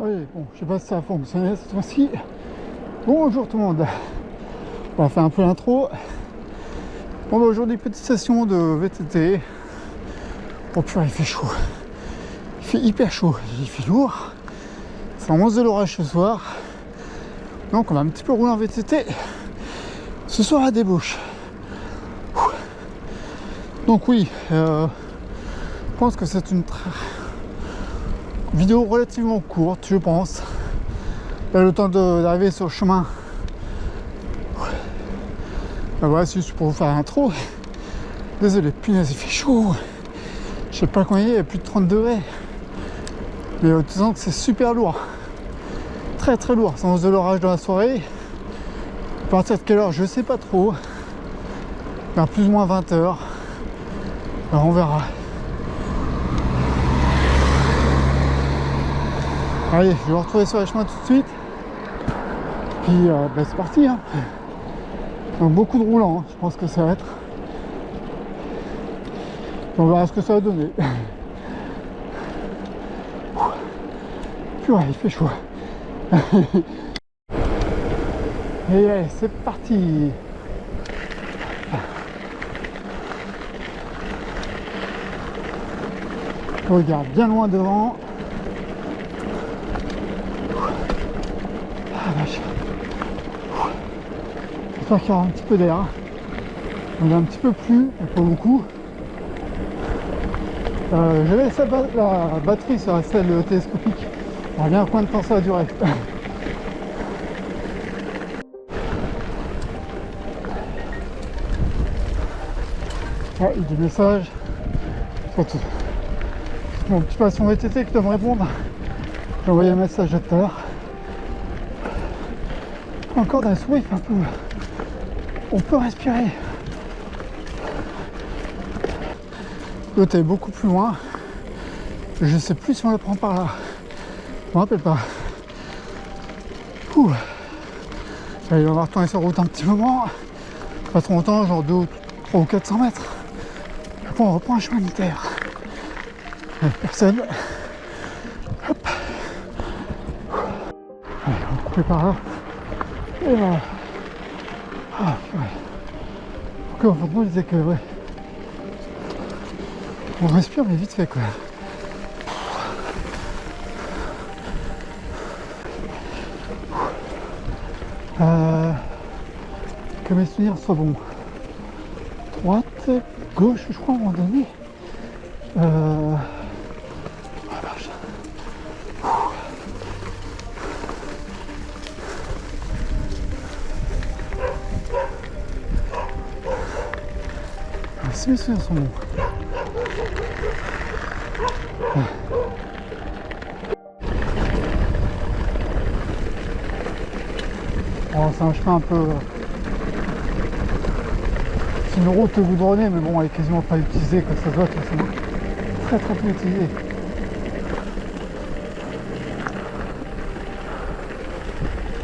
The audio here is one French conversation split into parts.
Oui, bon, je sais pas si ça a fonctionné cette fois-ci. Bonjour tout le monde. On va faire un peu l'intro. Bon, bah, aujourd'hui, petite session de VTT. Oh purée, il fait chaud. Il fait hyper chaud. Il fait lourd. Ça annonce de l'orage ce soir. Donc, on va un petit peu rouler en VTT. Ce soir à débauche. Donc, oui, je pense que c'est une vidéo relativement courte, je pense. Là, le temps d'arriver sur le chemin. Ben voilà, c'est juste pour vous faire l'intro. Désolé, punaise, il fait chaud. Je sais pas combien il y a plus de 30 degrés. Mais disons que c'est super lourd. Très très lourd. Ça annonce de l'orage dans la soirée. À partir de quelle heure, je sais pas trop. Vers plus ou moins 20 h. Alors on verra. Allez, je vais vous retrouver sur les chemins tout de suite. Puis ben, c'est parti. Hein. Donc beaucoup de roulants, hein. Je pense que ça va être. On verra ce que ça va donner. Purée, il fait chaud. Et allez, c'est parti. Je regarde bien loin devant. Ah vache. J'espère qu'il y aura un petit peu d'air. On est un petit peu plus, mais pas beaucoup. J'avais laissé la batterie sur la selle télescopique. On verra bien combien de temps ça va durer. Ouais, il y a des messages. Surtout mon petit patient VTT qui doit me répondre. J'ai envoyé un message tout à l'heure. Encore dans les souris, un peu. On peut respirer. L'autre est beaucoup plus loin. Je sais plus si on le prend par là. Je me rappelle pas. Ouh. Allez, on va retourner sur la route un petit moment. Pas trop longtemps, genre 2, 3 ou 400 mètres. Après on reprend un chemin de terre. Personne. Hop. Allez, on va couper par là. Et voilà. Ah, purée. Encore, franchement, je disais que, ouais. On respire, mais vite fait, quoi. Que mes souvenirs soient bons. Droite, gauche, je crois, à un moment donné. Oh, vache. Si mes souvenirs sont bons. Bon, c'est un chemin un peu. C'est une route goudronnée, mais bon, elle est quasiment pas utilisée, comme ça se voit, de toute façon. Très très peu utilisée.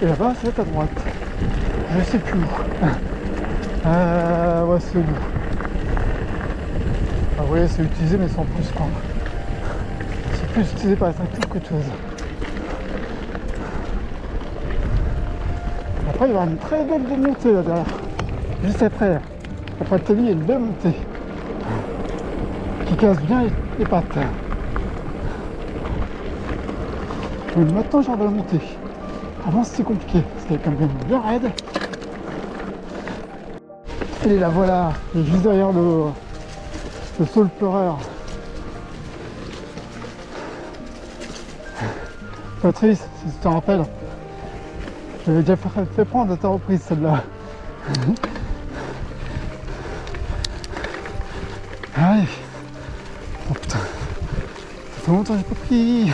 Et là-bas, c'est à droite. Je sais plus où. Ouais, c'est où. Ah, vous voyez, c'est utilisé, mais sans plus, quoi. C'est plus utilisé par les tracteurs qu'autre chose. Après, il y aura une très belle montée là derrière. Juste après. Après le tamis, il y a une belle montée. Qui casse bien les pattes. Mais maintenant, genre de la montée. Avant, c'était compliqué. C'était quand même bien raide. Et la voilà. Elle est juste derrière le saule pleureur. Patrice, si tu te rappelles, j'avais déjà fait prendre à ta reprise celle-là. Allez. Oh putain. Ça fait longtemps que j'ai pas pris.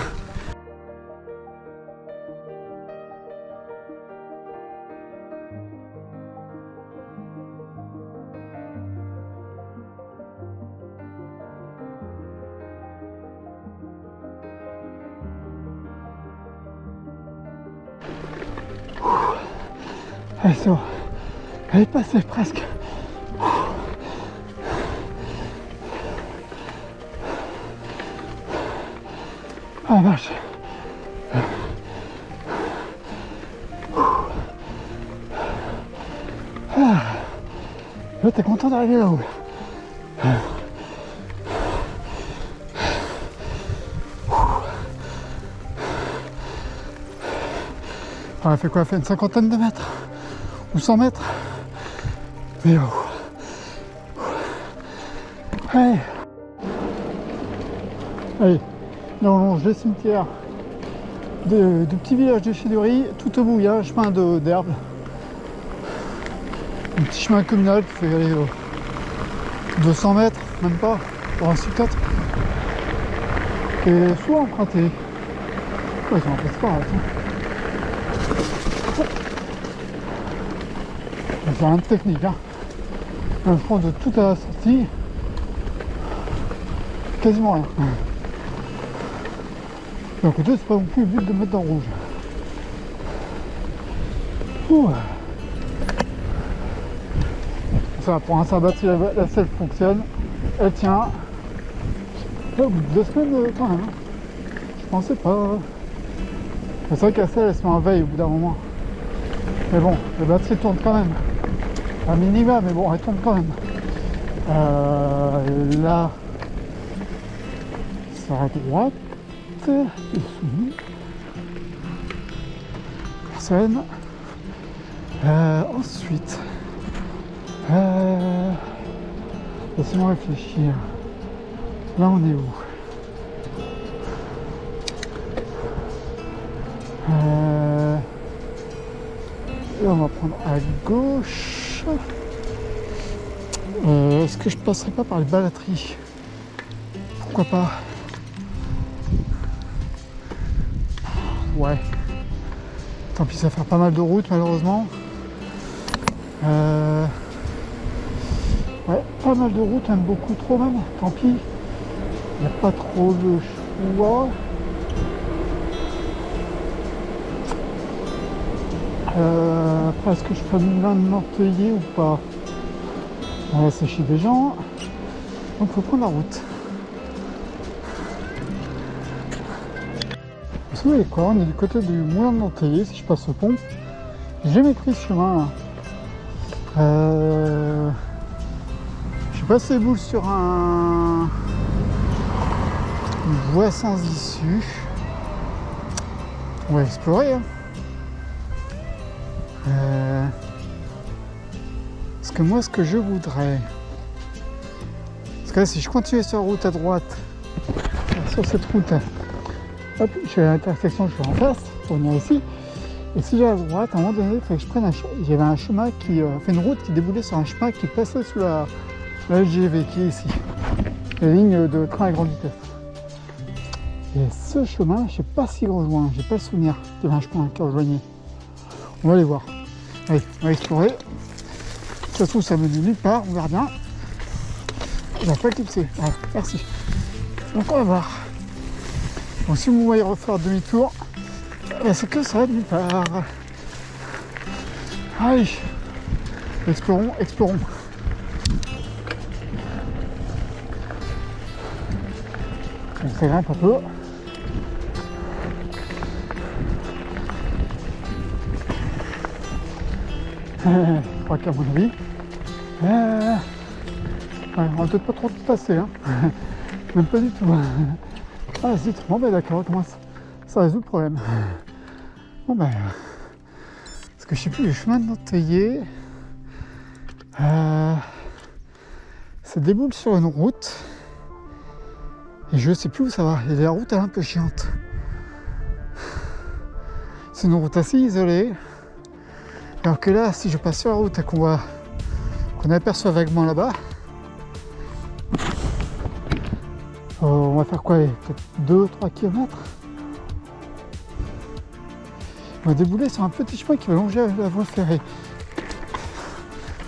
Allez, c'est bon. Elle est passée presque. Ah vache. Là, t'es content d'arriver là-haut. Elle fait quoi? Elle fait une cinquantaine de mètres ou 100 mètres. Mais allez. Allez, là on longe les cimetières de petits villages de Chidori, tout au bout il y a un chemin d'herbe. Un petit chemin communal qui fait aller 200 mètres, même pas, pour un C4. Qui est souvent emprunté. Ouais, j'en passe pas, attends. C'est rien de technique, hein. Je prends de toute la sortie, quasiment rien. Donc côté, c'est pas non plus le but de mettre dans le rouge. Ouh. Ça, pour un batterie, la selle fonctionne, elle tient. Là, au bout de 2 semaines quand même. Hein. Je pensais pas. C'est vrai que la selle elle se met en veille au bout d'un moment. Mais bon, la batterie tourne quand même. Un minima, mais bon, elle tourne quand même. Là, c'est à droite. Personne. Ensuite, laissez-moi réfléchir. Là, on est où? Là, on va prendre à gauche. Est-ce que je passerai pas par les Balateries? Pourquoi pas? Ouais. Tant pis, ça va faire pas mal de route malheureusement. Ouais, pas mal de route, même beaucoup trop même. Tant pis. Il n'y a pas trop de choix. Après, est-ce que je ferai le moulin de Nanteillé ou pas? On va sécher des gens. Donc il faut prendre la route. Vous savez quoi, on est du côté du moulin de Nanteillé, si je passe au pont. J'ai jamais pris ce chemin là. J'ai passé boule sur une voie sans issue. On va explorer. Hein. Parce que moi, ce que je voudrais, parce que là, si je continue sur la route à droite, sur cette route, hop, je suis à l'intersection, je suis en face pour venir ici. Et si j'ai à droite, à un moment donné, il fallait que je prenne il y avait un chemin qui fait une route qui déboulait sur un chemin qui passait sous la LGV qui est ici, la ligne de train à grande vitesse. Et ce chemin, je sais pas s'il rejoint, j'ai pas le souvenir qu'il y avait un chemin qui rejoignait. On va aller voir. Allez, on va explorer. De toute façon, ça me dit nulle part, on verra bien. Il va pas éclipser. Voilà, merci. Donc on va voir. Bon, si vous voyez refaire demi-tour, c'est que ça va de nulle part. Allez, explorons, explorons. On se grimpe un peu. Je crois qu'à mon avis, ouais, on va peut-être pas trop passer, hein. Même pas du tout. Ah zut, bon ben d'accord, comment ça résout le problème. Bon ben, parce que je sais plus, le chemin de Nanteillé, ça déboule sur une route, et je sais plus où ça va, et la route elle est un peu chiante. C'est une route assez isolée. Alors que là, si je passe sur la route et qu'on aperçoit vaguement là-bas, on va faire quoi? Peut-être 2-3 km. On va débouler sur un petit chemin qui va longer la voie ferrée.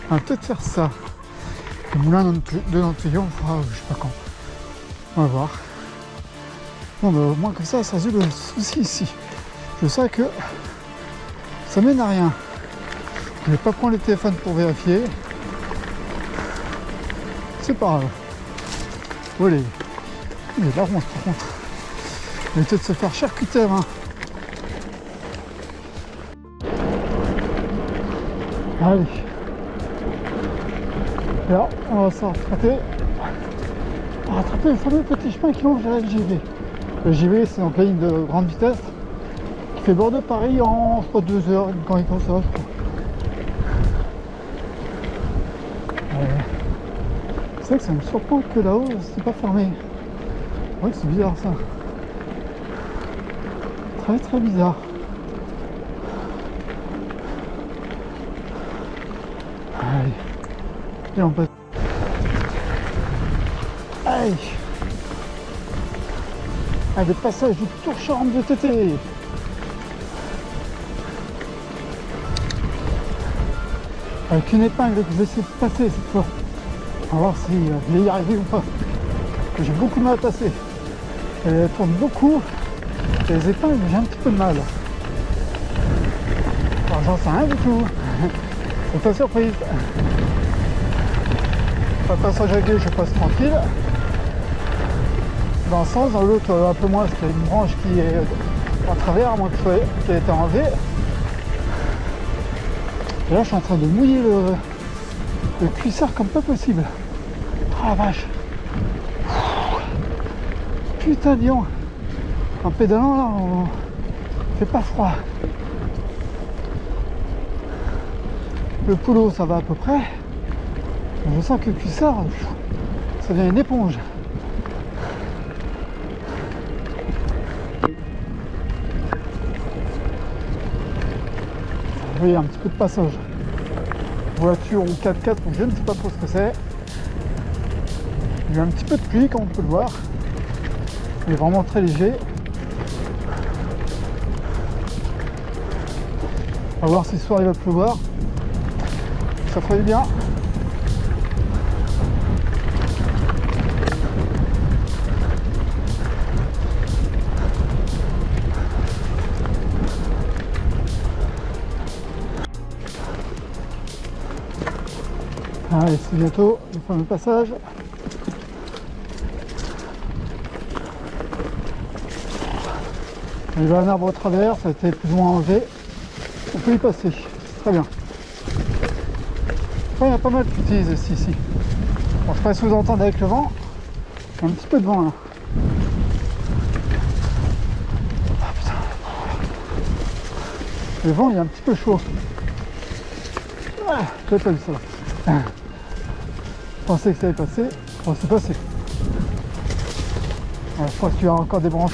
On va peut-être faire ça. Le moulin de Nanteillé, on fera, je sais pas quand. On va voir. Bon, bah, au moins comme ça résout le souci ici. Je sais que ça mène à rien. Je vais pas prendre le téléphone pour vérifier. C'est pas grave. Allez. Il est là, par contre. Il va peut-être se faire charcuter la main. Allez. Et là, on va se rattraper le fameux petit chemin qui longe la LGV. Le JV, c'est donc la ligne de grande vitesse qui fait Bordeaux-Paris en 2 heures, quand il comme ça, je crois. C'est vrai que ça me surprend que là-haut, c'est pas fermé. Ouais, c'est bizarre ça. Très très bizarre. Allez. Et on passe. Allez. Ah, des passages du Tour-Charme de TT. Avec une épingle que je vais essayer de passer cette fois. On va voir si je vais y arriver ou pas. J'ai beaucoup de mal à passer. Elle tourne beaucoup. Et les épingles, j'ai un petit peu de mal. Alors j'en sais rien du tout. C'est pas surprise. Pas passage à gué, je passe tranquille. Dans un sens, dans l'autre un peu moins, parce qu'il y a une branche qui est en travers, à moins qui a été enlevée. Et là, je suis en train de mouiller le cuissard comme pas possible. Ah la vache. Putain, Dion. En pédalant, là, on fait pas froid. Le poulot, ça va à peu près. Je sens que le cuissard, ça devient une éponge. Il y a un petit peu de passage. Voiture ou 4x4, je ne sais pas trop ce que c'est. Il y a un petit peu de pluie, comme on peut le voir. Il est vraiment très léger. On va voir si ce soir il va pleuvoir. Ça ferait du bien. Allez, c'est bientôt le fameux passage. Il y a un arbre au travers, ça a été plus ou moins enlevé. On peut y passer, c'est très bien. Enfin, il y a pas mal d'utilises ici. Bon, je ne sais pas si vous entendez avec le vent. Il y a un petit peu de vent là. Ah, putain. Le vent il est un petit peu chaud. Ah, j'ai pas vu ça. Je pensais que ça allait passer. Bon, c'est passé. Alors, je crois qu'il y aura encore des branches.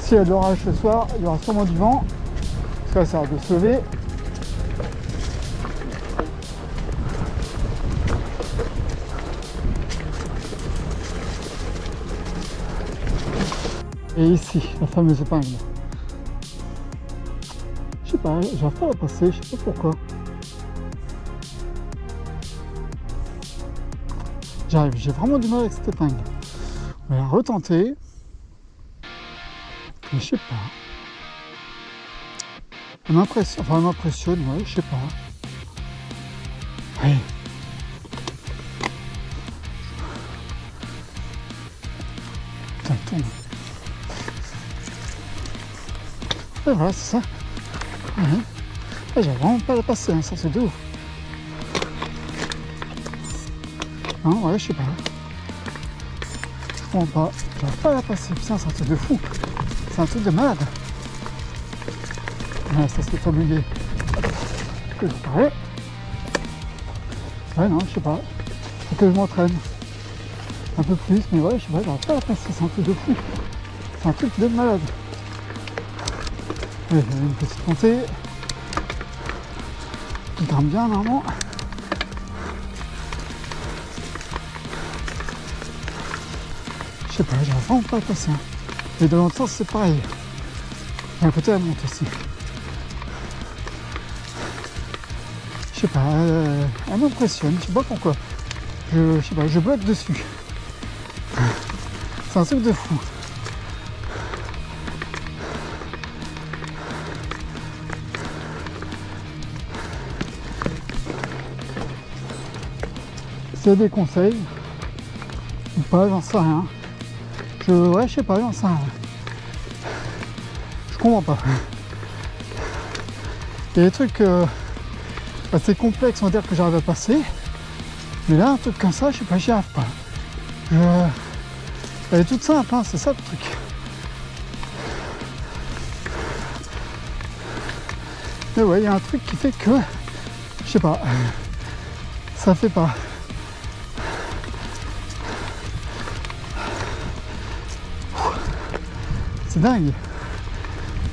S'il y a de l'orage ce soir, il y aura sûrement du vent. Parce que là, ça va de se lever. Et ici, la fameuse épingle. Je sais pas, j'arrive pas à la passer, je sais pas pourquoi. J'arrive, j'ai vraiment du mal avec cette épingle. On va la retenter. Mais je sais pas. Elle m'impressionne, enfin elle m'impressionne, ouais, je sais pas. Allez. Putain, elle tourne. Et voilà, c'est ça. Ouais. J'arrive vraiment pas à la passer, hein, ça c'est de ouf. Non, ouais, je sais pas. Je comprends pas. J'arrive pas à la passer, putain, c'est un truc de fou. C'est un truc de malade. Ouais, ça c'est familier. Que je parlais. Ouais, non, je sais pas. Faut que je m'entraîne. Un peu plus, mais ouais, je sais pas, j'arrive pas à la passer, c'est un truc de fou. C'est un truc de malade. Ouais, il y a une petite montée. Il grimpe bien normalement. Je sais pas, j'arrive vraiment pas à passer. Et de l'autre sens, c'est pareil. Et à côté, elle monte aussi. Je sais pas, elle m'impressionne, je sais pas pourquoi. Je sais pas, je bloque dessus. C'est un truc de fou. S'il y a des conseils ou pas, j'en sais rien. Ouais, je sais pas, j'en sais rien. Je comprends pas. Il y a des trucs assez complexes, on va dire, que j'arrive à passer. Mais là, un truc comme ça, je sais pas, j'y arrive pas. Elle est toute simple, hein, c'est ça le truc. Mais ouais, il y a un truc qui fait que, je sais pas, ça fait pas. C'est dingue.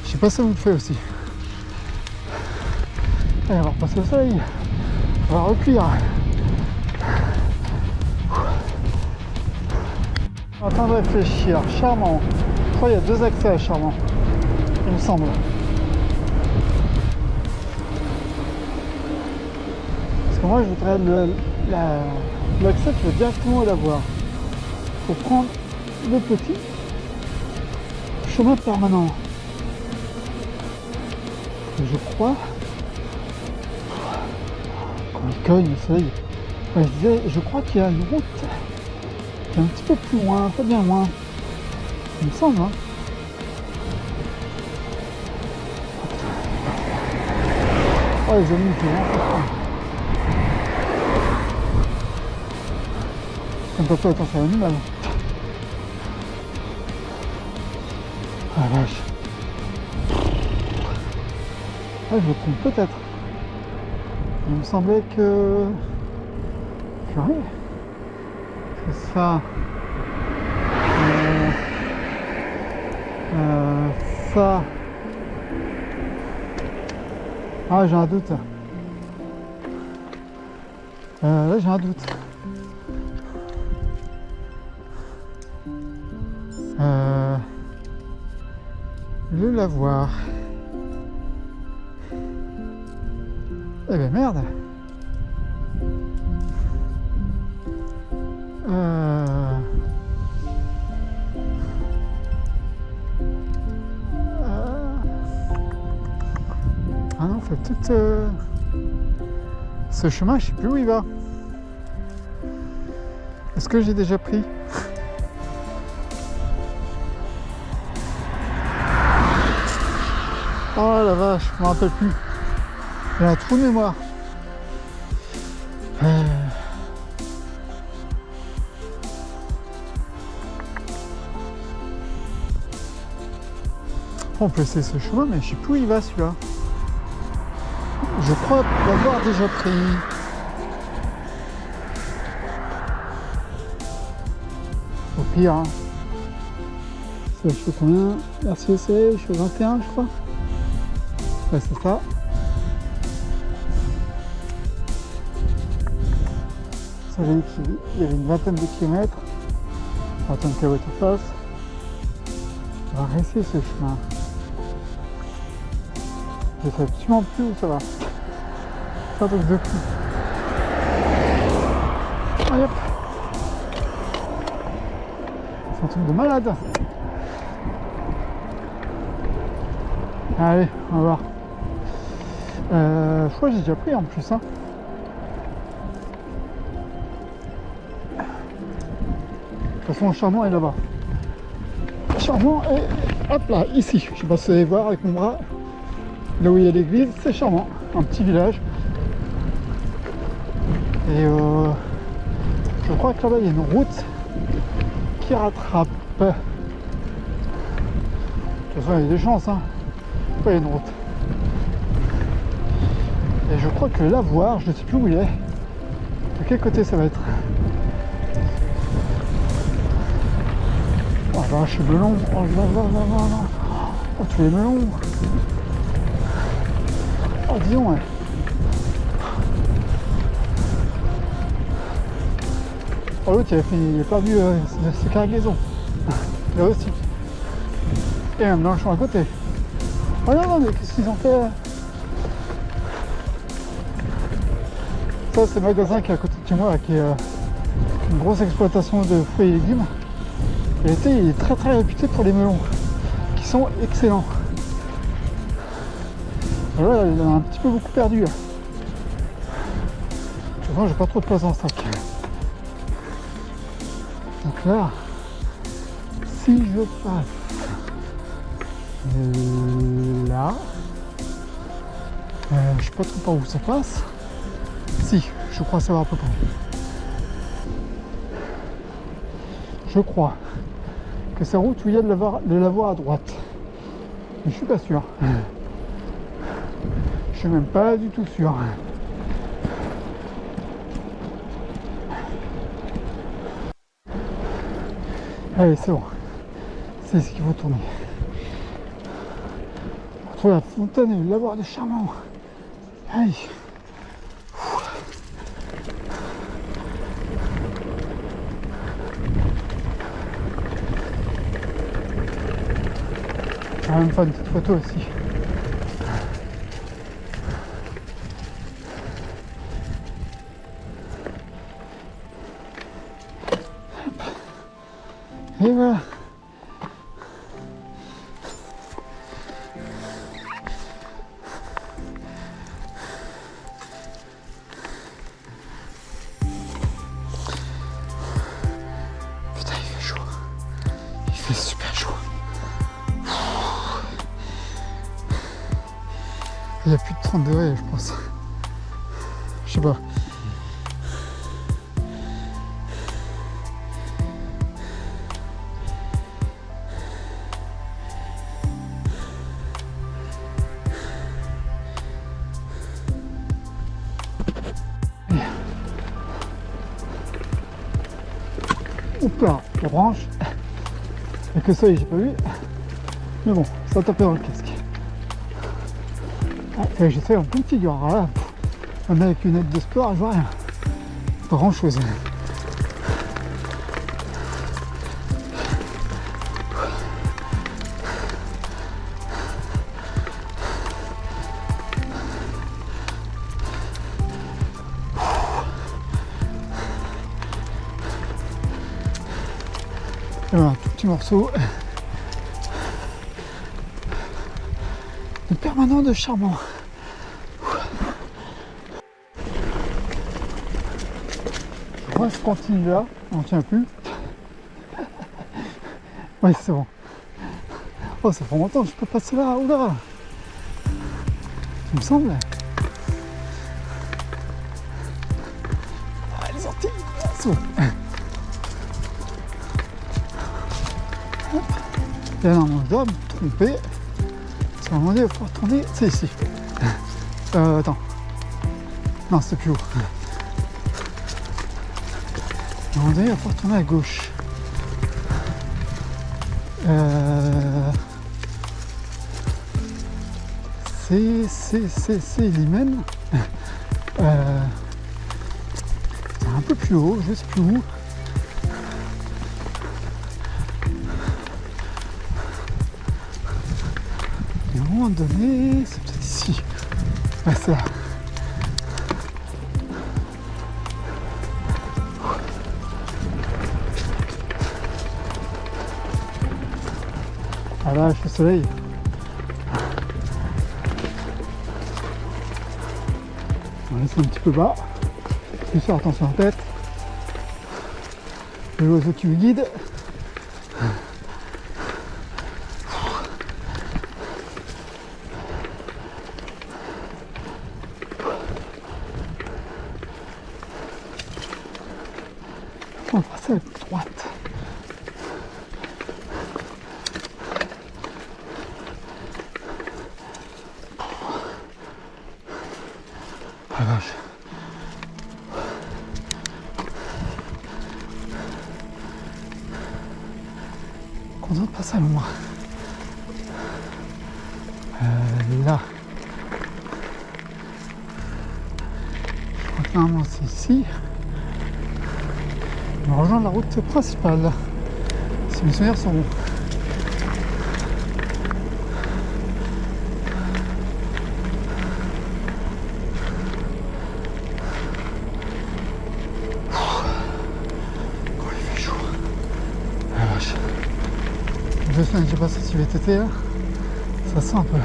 Je sais pas si ça vous le fait aussi. Allez, on va repasser au soleil. On va recuire. En train de réfléchir. Charmant. Je crois qu'il y a 2 accès à Charmant. Il me semble. Parce que moi je voudrais l'accès qui va directement à la voir. Faut prendre le petit chemin permanent. Et je crois. Quand il cogne le soleil. Ouais, je crois qu'il y a une route qui est un petit peu plus loin, pas bien loin. Il me semble, hein. Oh les amis, c'est vraiment pas fun. Ça ne peut pas être un animal. Ah la vache. Ah, je me trompe peut-être. Il me semblait que... Purée. C'est ça. Ça. Ah, j'ai un doute. Là, j'ai un doute. Le lavoir. Eh ben merde. Ah non, fait tout ce chemin, je sais plus où il va. Est-ce que j'ai déjà pris? Oh la vache, je me rappelle plus. J'ai un trou de mémoire. On peut essayer ce chemin, mais je sais plus où il va celui-là. Je crois l'avoir déjà pris. Au pire, hein. Ça, je fais combien? RCC, je fais 21, je crois. Ouais, c'est ça. Ça veut dire qu'il y avait une vingtaine de kilomètres. Attends que la voiture passe. On va réessayer ce chemin. Je sais absolument plus où ça va. C'est un truc de fou. Allez hop. C'est un truc de malade. Allez, on va voir. Je crois que j'ai déjà pris en plus. Hein. De toute façon, le charbon est là-bas. Le charbon est hop là, ici. Je sais pas si vous allez voir avec mon bras. Là où il y a l'église, c'est Charmant, un petit village. Et je crois que là-bas il y a une route qui rattrape. De toute façon, il y a des chances, hein. Pourquoi il y a une route? Et je crois que la voir, je ne sais plus où il est. De quel côté ça va être? Oh la vache, le melon. Oh là. Oh, tous les melons. Oh, disons, ouais. Oh, l'autre, il a perdu ses cargaisons. Là aussi. Et même dans le champ à côté. Oh non, mais qu'est-ce qu'ils ont fait? Ça, c'est le magasin qui est à côté de chez moi, là, qui est une grosse exploitation de fruits et légumes. Et il est très réputé pour les melons, qui sont excellents. Alors là, il en a un petit peu beaucoup perdu. Là. De toute façon, j'ai pas trop de place dans le sac. Donc là, si je passe là, je sais pas trop par où ça passe. Si, je crois savoir à peu près. je crois que c'est route où il y a de la voie à droite. Mais je suis pas sûr. Je suis même pas du tout sûr. Allez, c'est bon. C'est ce qu'il faut tourner. On retrouve la fontaine et le lavoir de Charmant. Allez. On va même faire une petite photo aussi. Et voilà. Putain, il fait chaud. Il fait super chaud. Il y a plus de 30 degrés, je pense. Je sais pas. Hop là, la branche. Et que ça, j'ai pas vu. Mais bon, ça tapait dans le casque. Ah, j'essaie en pleine figure. Alors là, on est avec une aide de sport, je vois rien. Pas grand chose. Et voilà, un tout petit morceau de permanent de Charmant. Je vois, je continue là, on tient plus. Oui, c'est bon. Oh, ça fait longtemps que je peux passer là, oh là. Il me semble. Ah, elle est sortie, c'est bon. Et là, non, je dois me tromper. Parce qu'à un moment donné, il va falloir tourner. C'est ici. Attends. Non, c'est plus haut. À un moment donné, il va falloir tourner à gauche. C'est Limen. C'est un peu plus haut, je sais plus où. Et à un moment donné, c'est peut-être ici. Ouais, c'est là. Ah là, je suis au soleil. On va laisser un petit peu bas. Bien sûr, attention à la tête. L'oiseau qui me guide. On va passer à la droite. Ah vache. Content de passer à loin. Là. Je crois que normalement c'est ici. On va rejoindre la route principale. Si mes souvenirs sont bons. Je sais que j'ai pas sorti VTT là, ça sent un peu.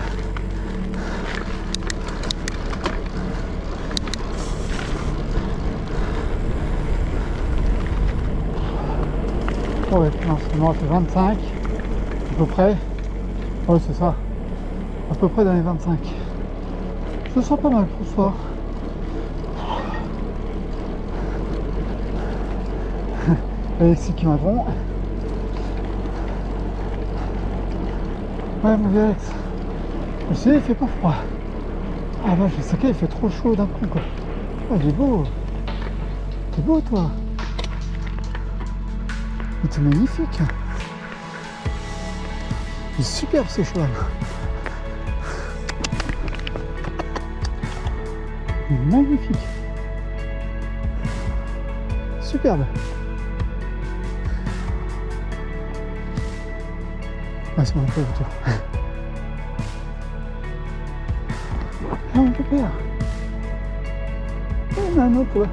Oh ouais, non, c'est bon, fait 25 à peu près. Ouais, c'est ça, à peu près dans les 25. Je sens pas mal pour ce soir. Alexis qui m'attend. Ouais, mon vieux Alex. Je sais, il fait pas froid. Ah bah je sais qu'il fait trop chaud d'un coup quoi. Ah, il est beau. T'es beau toi. Mais t'es magnifique. Il est superbe ce cheval. Il est magnifique. Superbe. Ah c'est mon père toi. Ah mon père. Il y en a un autre toi.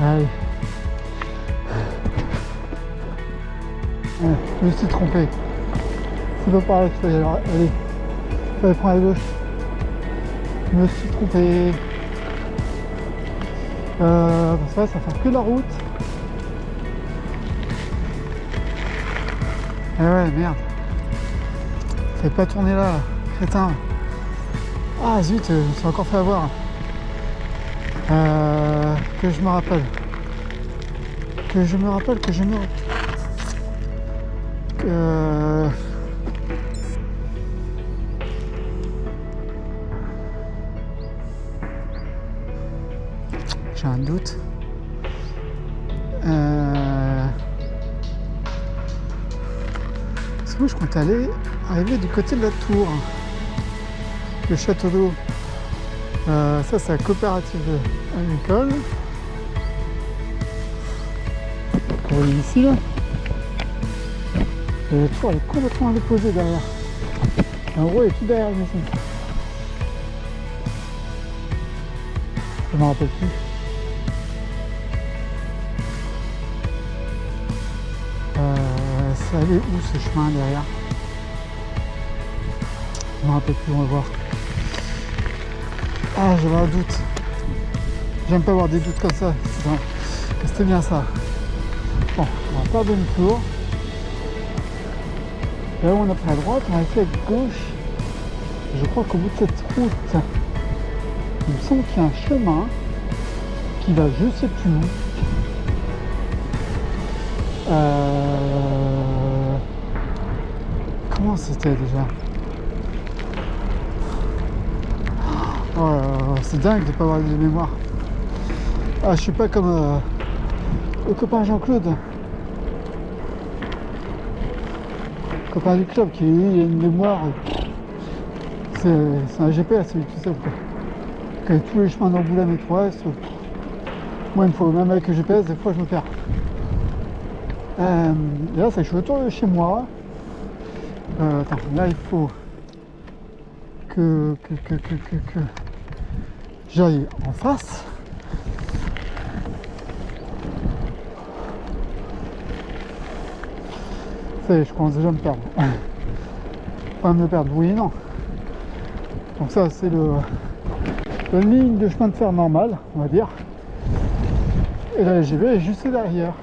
Allez. Ouais, je me suis trompé. C'est pas par là qu'il faut y aller. Allez. Il faut aller prendre à gauche. Je me suis trompé. Ça va faire que la route. Eh ouais, merde. Fallait pas tourner là, crétin. Ah zut, je me suis encore fait avoir. Que je me rappelle. J'ai un doute. Parce que moi je compte arriver du côté de la tour. Le château d'eau. Ça c'est la coopérative agricole. Vous voyez ici là. Et la tour elle est complètement déposée derrière. En gros elle est tout derrière la maison. Je me rappelle plus. Ça allait où ce chemin derrière? Je me rappelle plus, on va voir. Ah j'avais un doute. J'aime pas avoir des doutes comme ça. C'était bien ça. Bon, on va faire demi-tour. Là où on a pris à droite, on va essayer à gauche. Je crois qu'au bout de cette route, il me semble qu'il y a un chemin qui va je sais plus où. Comment c'était déjà? Oh, c'est dingue de ne pas avoir de mémoire. Ah, je suis pas comme le copain Jean-Claude, copain du club, qui lui a une mémoire. C'est un GPS, lui, tout seul. Quand il y a tous les chemins d'Angoulême et Troyes, moi, il me faut même avec le GPS, des fois, je me perds. Et là, ça, je suis autour de chez moi. Attends, là, il faut que j'aille en face. Ça y est, je commence déjà à me perdre. Pas me perdre, oui et non. Donc ça, c'est la ligne de chemin de fer normale, on va dire. Et là, j'y vais juste derrière.